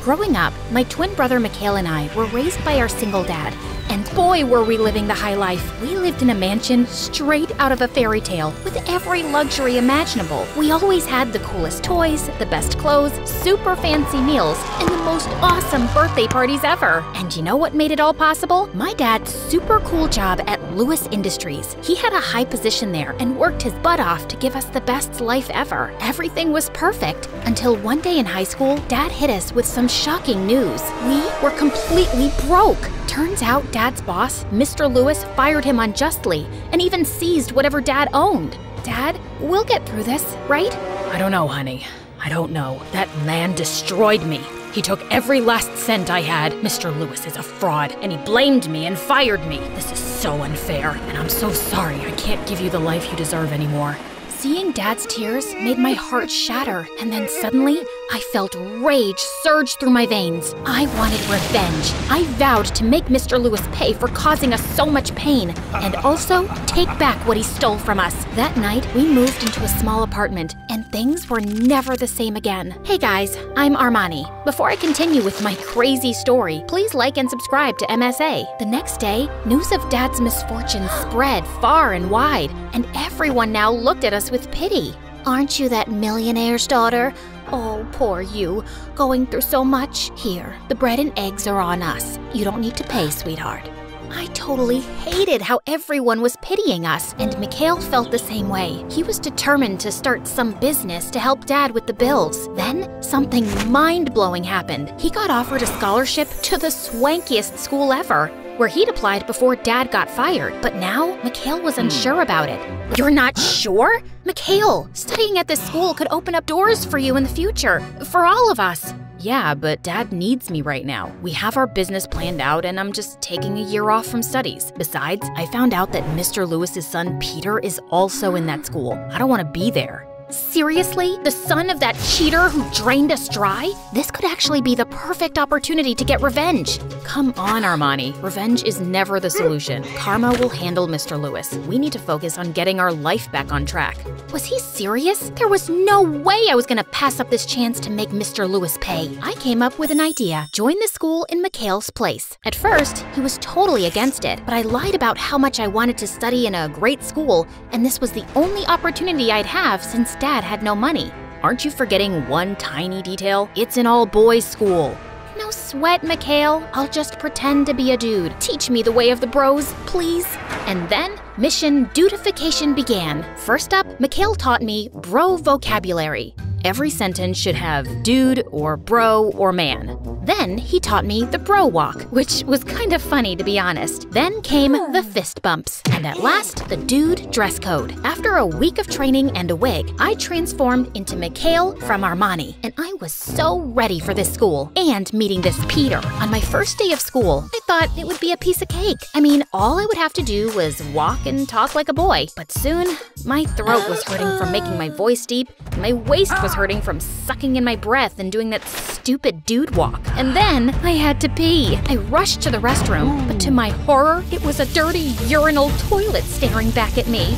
Growing up, my twin brother Mikhail and I were raised by our single dad. And boy, were we living the high life. We lived in a mansion straight out of a fairy tale with every luxury imaginable. We always had the coolest toys, the best clothes, super fancy meals, and the most awesome birthday parties ever. And you know what made it all possible? My dad's super cool job at Lewis Industries. He had a high position there and worked his butt off to give us the best life ever. Everything was perfect until one day in high school, Dad hit us with some shocking news. We were completely broke. Turns out Dad's boss, Mr. Lewis, fired him unjustly and even seized whatever Dad owned. Dad, we'll get through this, right? I don't know, honey. I don't know. That man destroyed me. He took every last cent I had. Mr. Lewis is a fraud, and he blamed me and fired me. This is so unfair, and I'm so sorry I can't give you the life you deserve anymore. Seeing Dad's tears made my heart shatter, and then suddenly, I felt rage surge through my veins. I wanted revenge. I vowed to make Mr. Lewis pay for causing us so much pain, and also take back what he stole from us. That night, we moved into a small apartment, and things were never the same again. Hey guys, I'm Armani. Before I continue with my crazy story, please like and subscribe to MSA. The next day, news of Dad's misfortune spread far and wide, and everyone now looked at us with pity. Aren't you that millionaire's daughter? Oh, poor you, going through so much. Here, the bread and eggs are on us. You don't need to pay, sweetheart. I totally hated how everyone was pitying us, and Mikhail felt the same way. He was determined to start some business to help Dad with the bills. Then, something mind-blowing happened. He got offered a scholarship to the swankiest school ever, where he'd applied before Dad got fired. But now, Mikhail was unsure about it. You're not sure? Mikhail, studying at this school could open up doors for you in the future, for all of us. Yeah, but Dad needs me right now. We have our business planned out, and I'm just taking a year off from studies. Besides, I found out that Mr. Lewis's son, Peter, is also in that school. I don't want to be there. Seriously? The son of that cheater who drained us dry? This could actually be the perfect opportunity to get revenge. Come on, Armani. Revenge is never the solution. Karma will handle Mr. Lewis. We need to focus on getting our life back on track. Was he serious? There was no way I was gonna pass up this chance to make Mr. Lewis pay. I came up with an idea. Join the school in Mikhail's place. At first, he was totally against it, but I lied about how much I wanted to study in a great school, and this was the only opportunity I'd have since Dad had no money. Aren't you forgetting one tiny detail? It's an all-boys school. No sweat, Mikhail. I'll just pretend to be a dude. Teach me the way of the bros, please. And then, mission dudification began. First up, Mikhail taught me bro vocabulary. Every sentence should have dude or bro or man. Then he taught me the bro walk, which was kind of funny to be honest. Then came the fist bumps, and at last, the dude dress code. After a week of training and a wig, I transformed into Mikhail from Armani, and I was so ready for this school and meeting this Peter. On my first day of school, I thought it would be a piece of cake. I mean, all I would have to do was walk and talk like a boy. But soon, my throat was hurting from making my voice deep, and my waist was hurting from sucking in my breath and doing that stupid dude walk. And then I had to pee. I rushed to the restroom, but to my horror, it was a dirty urinal toilet staring back at me.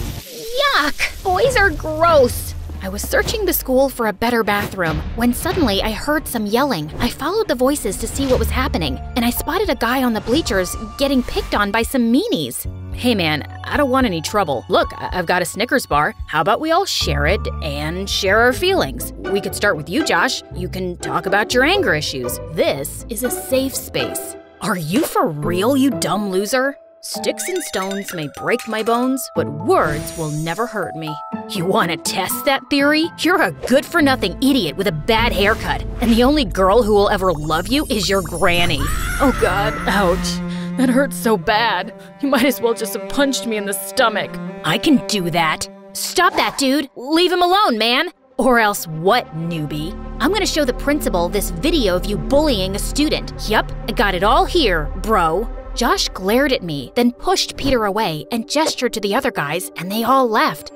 Yuck! Boys are gross! I was searching the school for a better bathroom when suddenly I heard some yelling. I followed the voices to see what was happening, and I spotted a guy on the bleachers getting picked on by some meanies. Hey man, I don't want any trouble. Look, I've got a Snickers bar. How about we all share it and share our feelings? We could start with you, Josh. You can talk about your anger issues. This is a safe space. Are you for real, you dumb loser? Sticks and stones may break my bones, but words will never hurt me. You want to test that theory? You're a good-for-nothing idiot with a bad haircut, and the only girl who will ever love you is your granny. Oh God, ouch. That hurts so bad. You might as well just have punched me in the stomach. I can do that. Stop that, dude. Leave him alone, man. Or else what, newbie? I'm gonna show the principal this video of you bullying a student. Yup, I got it all here, bro. Josh glared at me, then pushed Peter away and gestured to the other guys, and they all left.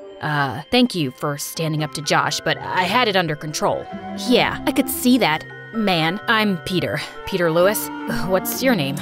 Thank you for standing up to Josh, but I had it under control. Yeah, I could see that. Man, I'm Peter. Peter Lewis. What's your name?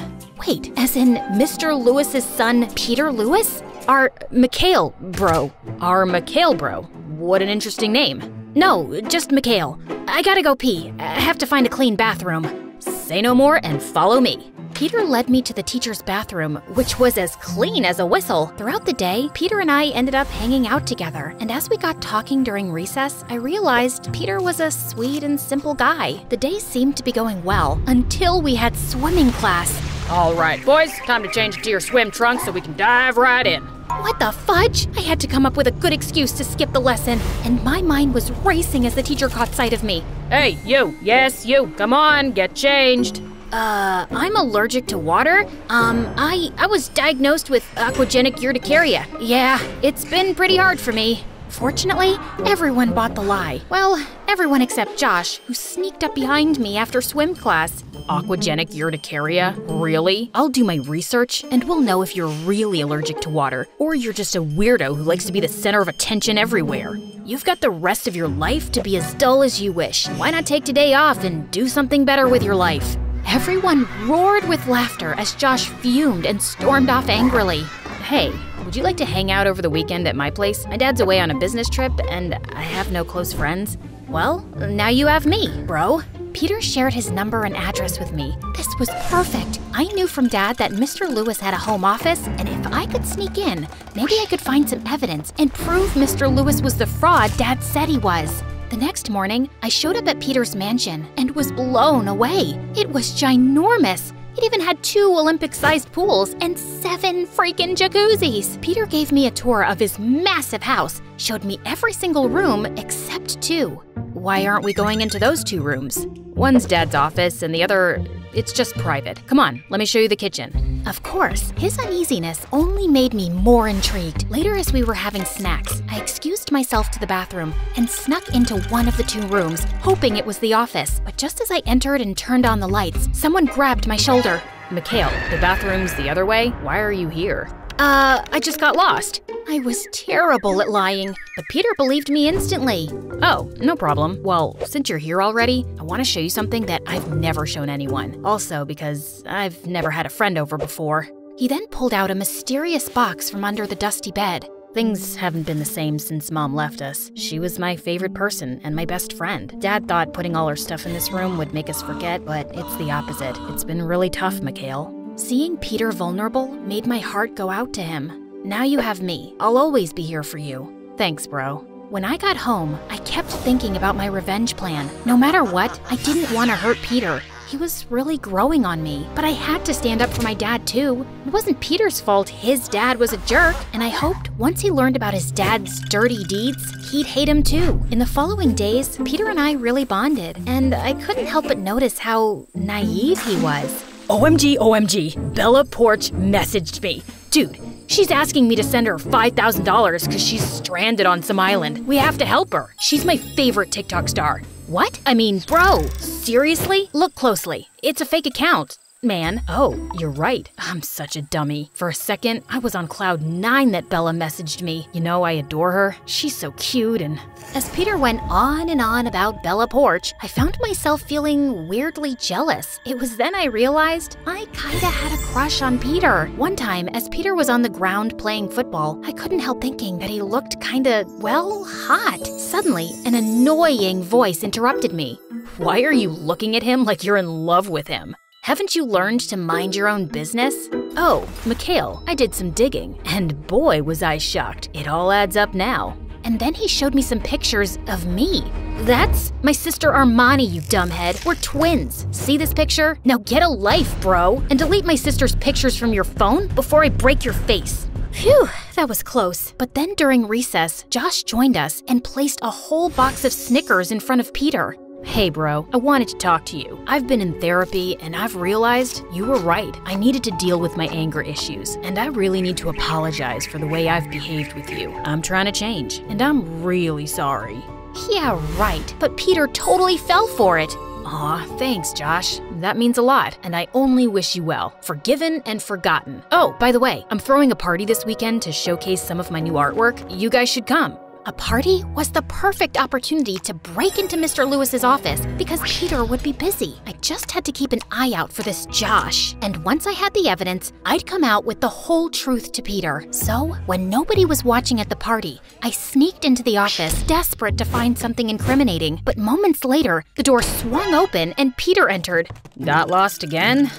Wait, as in Mr. Lewis's son, Peter Lewis? Our Mikhail bro. Our Mikhail bro. What an interesting name. No, just Mikhail. I gotta go pee. I have to find a clean bathroom. say no more and follow me. Peter led me to the teacher's bathroom, which was as clean as a whistle. Throughout the day, Peter and I ended up hanging out together, and as we got talking during recess, I realized Peter was a sweet and simple guy. The day seemed to be going well, until we had swimming class. All right, boys, time to change into your swim trunks so we can dive right in. What the fudge? I had to come up with a good excuse to skip the lesson, and my mind was racing as the teacher caught sight of me. Hey, you, yes, you, come on, get changed. I'm allergic to water. I was diagnosed with aquagenic urticaria. Yeah, it's been pretty hard for me. Fortunately, everyone bought the lie. Well, everyone except Josh, who sneaked up behind me after swim class. Aquagenic urticaria? Really? I'll do my research, and we'll know if you're really allergic to water, or you're just a weirdo who likes to be the center of attention everywhere. You've got the rest of your life to be as dull as you wish. Why not take today off and do something better with your life? Everyone roared with laughter as Josh fumed and stormed off angrily. Hey, would you like to hang out over the weekend at my place? My dad's away on a business trip, and I have no close friends. Well, now you have me, bro. Peter shared his number and address with me. This was perfect. I knew from Dad that Mr. Lewis had a home office, and if I could sneak in, maybe I could find some evidence and prove Mr. Lewis was the fraud Dad said he was. The next morning, I showed up at Peter's mansion and was blown away. It was ginormous. It even had 2 Olympic-sized pools and 7 freaking jacuzzis. Peter gave me a tour of his massive house, showed me every single room except 2. Why aren't we going into those 2 rooms? One's Dad's office and the other, it's just private. Come on, let me show you the kitchen. Of course, his uneasiness only made me more intrigued. Later, as we were having snacks, I excused myself to the bathroom and snuck into one of the 2 rooms, hoping it was the office. But just as I entered and turned on the lights, someone grabbed my shoulder. Mikhail, the bathroom's the other way. Why are you here? I just got lost. I was terrible at lying, but Peter believed me instantly. Oh, no problem. Well, since you're here already, I want to show you something that I've never shown anyone. Also, because I've never had a friend over before. He then pulled out a mysterious box from under the dusty bed. Things haven't been the same since Mom left us. She was my favorite person and my best friend. Dad thought putting all her stuff in this room would make us forget, but it's the opposite. It's been really tough, Mikhail. Seeing Peter vulnerable made my heart go out to him. Now you have me. I'll always be here for you. Thanks, bro. When I got home, I kept thinking about my revenge plan. No matter what, I didn't want to hurt Peter. He was really growing on me, but I had to stand up for my dad too. It wasn't Peter's fault his dad was a jerk, and I hoped once he learned about his dad's dirty deeds, he'd hate him too. In the following days, Peter and I really bonded, and I couldn't help but notice how naive he was. OMG, Bella Porch messaged me. Dude, she's asking me to send her $5,000 because she's stranded on some island. We have to help her. She's my favorite TikTok star. What? I mean, bro, seriously? Look closely. It's a fake account. Man, oh, you're right. I'm such a dummy. For a second, I was on cloud 9 that Bella messaged me. You know, I adore her. She's so cute and... As Peter went on and on about Bella Porch, I found myself feeling weirdly jealous. It was then I realized I kinda had a crush on Peter. One time, as Peter was on the ground playing football, I couldn't help thinking that he looked kinda, well, hot. Suddenly, an annoying voice interrupted me. Why are you looking at him like you're in love with him? Haven't you learned to mind your own business? Oh, Mikhail, I did some digging, and boy was I shocked. It all adds up now. And then he showed me some pictures of me. That's my sister Armani, you dumbhead. We're twins. See this picture? Now get a life, bro, and delete my sister's pictures from your phone before I break your face. Phew, that was close. But then during recess, Josh joined us and placed a whole box of Snickers in front of Peter. Hey bro, I wanted to talk to you. I've been in therapy and I've realized you were right. I needed to deal with my anger issues, and I really need to apologize for the way I've behaved with you. I'm trying to change, and I'm really sorry. Yeah, right, but Peter totally fell for it. Aw, thanks, Josh. That means a lot, and I only wish you well. Forgiven and forgotten. Oh, by the way, I'm throwing a party this weekend to showcase some of my new artwork. You guys should come. A party was the perfect opportunity to break into Mr. Lewis's office because Peter would be busy. I just had to keep an eye out for this Josh. And once I had the evidence, I'd come out with the whole truth to Peter. So, when nobody was watching at the party, I sneaked into the office, desperate to find something incriminating. But moments later, the door swung open and Peter entered. Got lost again?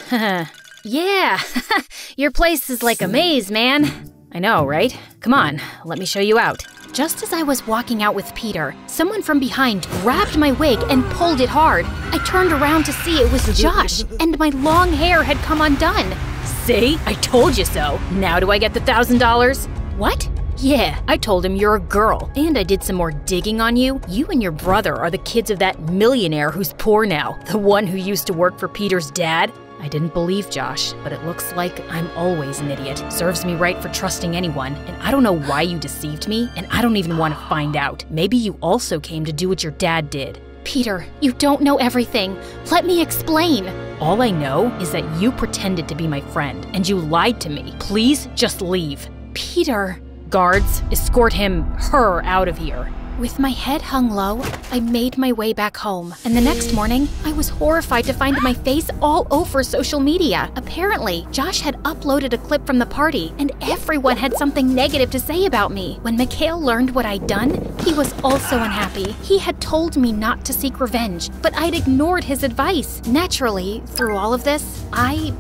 Yeah, your place is like a maze, man. I know, right? Come on, let me show you out. Just as I was walking out with Peter, someone from behind grabbed my wig and pulled it hard. I turned around to see it was Josh, and my long hair had come undone. See? I told you so. Now do I get the $1,000? What? Yeah, I told him you're a girl, and I did some more digging on you. You and your brother are the kids of that millionaire who's poor now, the one who used to work for Peter's dad. I didn't believe Josh, but it looks like I'm always an idiot. Serves me right for trusting anyone, and I don't know why you deceived me, and I don't even want to find out. Maybe you also came to do what your dad did. Peter, you don't know everything. Let me explain. All I know is that you pretended to be my friend, and you lied to me. Please just leave. Peter. Guards, escort her out of here. With my head hung low, I made my way back home. And the next morning, I was horrified to find my face all over social media. Apparently, Josh had uploaded a clip from the party, and everyone had something negative to say about me. When Mikhail learned what I'd done, he was also unhappy. He had told me not to seek revenge, but I'd ignored his advice. Naturally, through all of this, I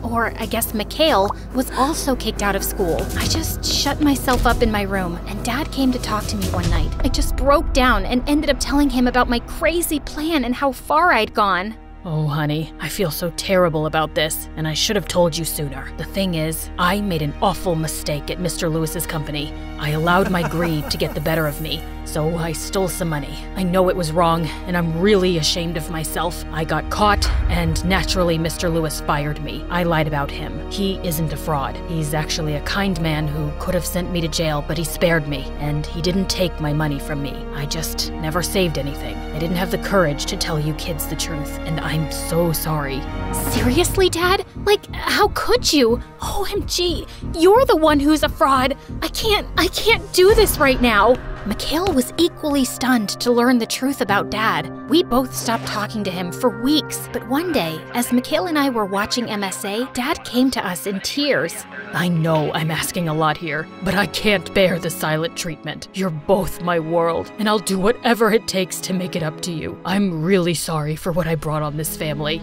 guess Mikhail, was also kicked out of school. I just shut myself up in my room, and Dad came to talk to me one night. I just broke down and ended up telling him about my crazy plan and how far I'd gone. Oh, honey, I feel so terrible about this, and I should have told you sooner. The thing is, I made an awful mistake at Mr. Lewis's company. I allowed my greed to get the better of me, so I stole some money. I know it was wrong, and I'm really ashamed of myself. I got caught, and naturally Mr. Lewis fired me. I lied about him. He isn't a fraud. He's actually a kind man who could have sent me to jail, but he spared me, and he didn't take my money from me. I just never saved anything. I didn't have the courage to tell you kids the truth, and I'm so sorry. Seriously, Dad? Like, how could you? OMG, you're the one who's a fraud. I can't do this right now. Mikhail was equally stunned to learn the truth about Dad. We both stopped talking to him for weeks, but one day, as Mikhail and I were watching MSA, Dad came to us in tears. I know I'm asking a lot here, but I can't bear the silent treatment. You're both my world, and I'll do whatever it takes to make it up to you. I'm really sorry for what I brought on this family.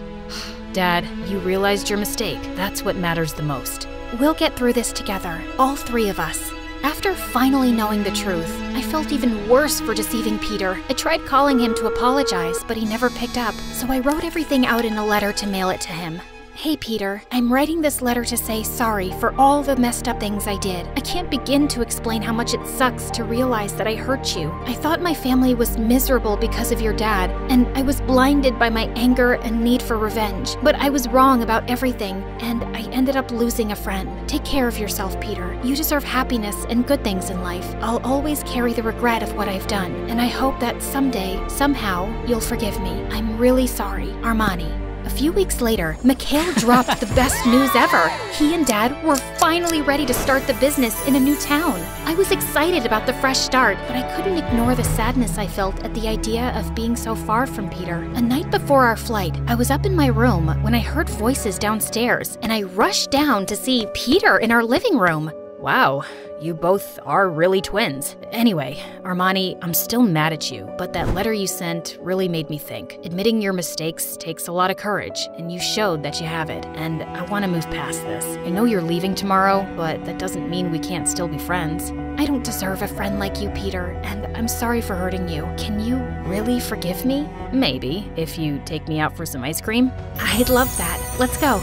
Dad, you realized your mistake. That's what matters the most. We'll get through this together, all three of us. After finally knowing the truth, I felt even worse for deceiving Peter. I tried calling him to apologize, but he never picked up, so I wrote everything out in a letter to mail it to him. Hey Peter, I'm writing this letter to say sorry for all the messed up things I did. I can't begin to explain how much it sucks to realize that I hurt you. I thought my family was miserable because of your dad, and I was blinded by my anger and need for revenge. But I was wrong about everything, and I ended up losing a friend. Take care of yourself, Peter. You deserve happiness and good things in life. I'll always carry the regret of what I've done, and I hope that someday, somehow, you'll forgive me. I'm really sorry. Armani. A few weeks later, Mikhail dropped the best news ever. He and Dad were finally ready to start the business in a new town. I was excited about the fresh start, but I couldn't ignore the sadness I felt at the idea of being so far from Peter. A night before our flight, I was up in my room when I heard voices downstairs, and I rushed down to see Peter in our living room. Wow, you both are really twins. Anyway, Armani, I'm still mad at you, but that letter you sent really made me think. Admitting your mistakes takes a lot of courage, and you showed that you have it, and I want to move past this. I know you're leaving tomorrow, but that doesn't mean we can't still be friends. I don't deserve a friend like you, Peter, and I'm sorry for hurting you. Can you really forgive me? Maybe, if you take me out for some ice cream. I'd love that. Let's go.